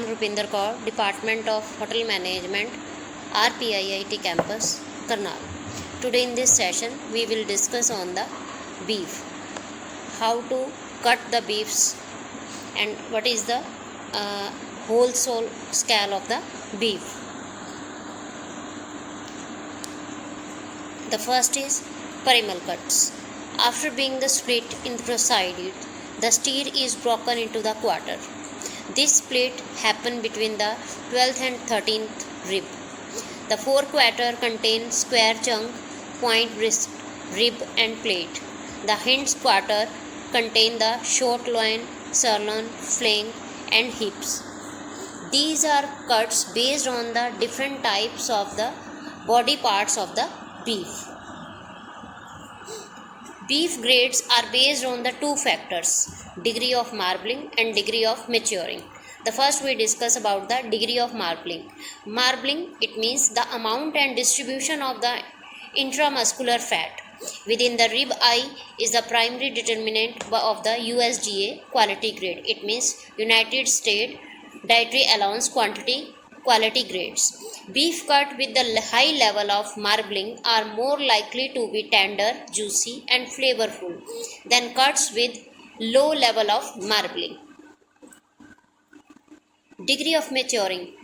am Rupinder Kaur, Department of Hotel Management, RPIIT Campus, Karnal. Today in this session, we will discuss on the beef, how to cut the beefs and what is the whole scale of the beef. The first is primal cuts. After being the split into sided, the steer is broken into the quarter. This split happens between the 12th and 13th rib. The forequarter contains square chunk, point wrist, rib and plate. The hind quarter contains the short loin, sirloin, flank and hips. These are cuts based on the different types of the body parts of the beef. Beef grades are based on the two factors, degree of marbling and degree of maturing. The first we discuss about the degree of marbling. Marbling, it means the amount and distribution of the intramuscular fat within the rib eye is the primary determinant of the USDA quality grade. It means United States Dietary Allowance quality grades. Beef cut with the high level of marbling are more likely to be tender, juicy and flavorful than cuts with low level of marbling. Degree of maturing.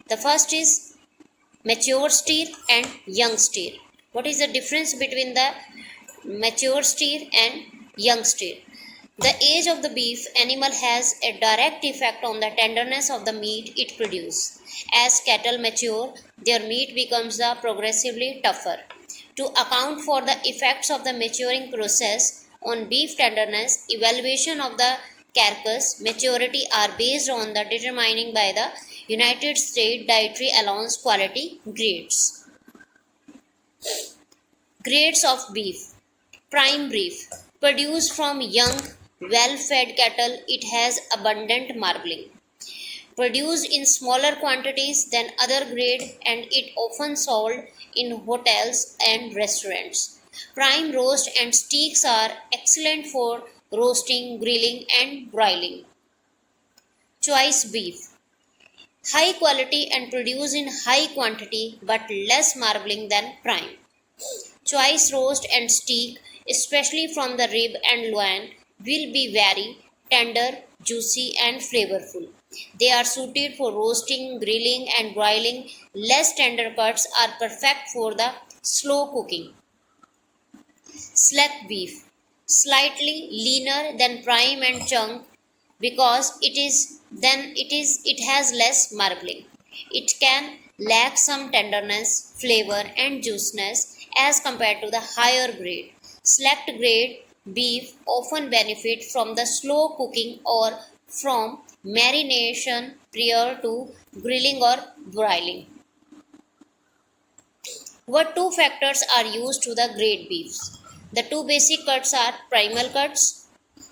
The first is mature steer and young steer. What is the difference between the mature steer and young steer? The age of the beef animal has a direct effect on the tenderness of the meat it produces. As cattle mature, their meat becomes progressively tougher. To account for the effects of the maturing process on beef tenderness, evaluation of the carcass maturity are based on the determining by the United States Dietary Allowance quality grades. Grades of beef. Prime beef. Produced from young, well-fed cattle, it has abundant marbling. Produced in smaller quantities than other grade and it often sold in hotels and restaurants. Prime roast and steaks are excellent for roasting, grilling and broiling. Choice beef. High quality and produced in high quantity but less marbling than prime. Choice roast and steak, especially from the rib and loin, will be very tender, juicy and flavorful. They are suited for roasting, grilling and broiling. Less tender cuts are perfect for the slow cooking. Slack beef. Slightly leaner than prime and chunk because it has less marbling. It can lack some tenderness, flavor and juiciness as compared to the higher grade. Slacked grade beef often benefit from the slow cooking or from marination prior to grilling or broiling. What two factors are used to the grade beefs? The two basic cuts are primal cuts.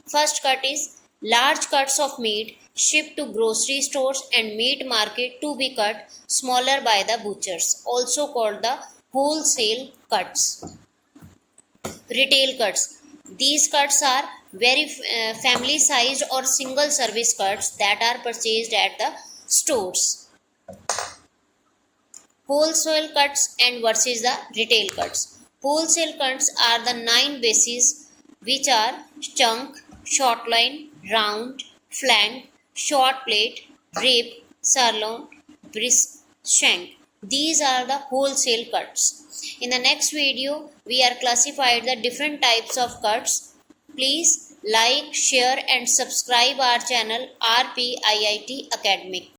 First cut is large cuts of meat shipped to grocery stores and meat market to be cut smaller by the butchers, also called the wholesale cuts. Retail cuts. These cuts are very family sized or single service cuts that are purchased at the stores. Wholesale cuts and versus the retail cuts. Wholesale cuts are the 9 bases which are chunk, short loin, round, flank, short plate, rib, sirloin, breast, shank. These are the wholesale cuts. In the next video, we are classified the different types of cuts. Please like, share and subscribe our channel RPIIT Academic.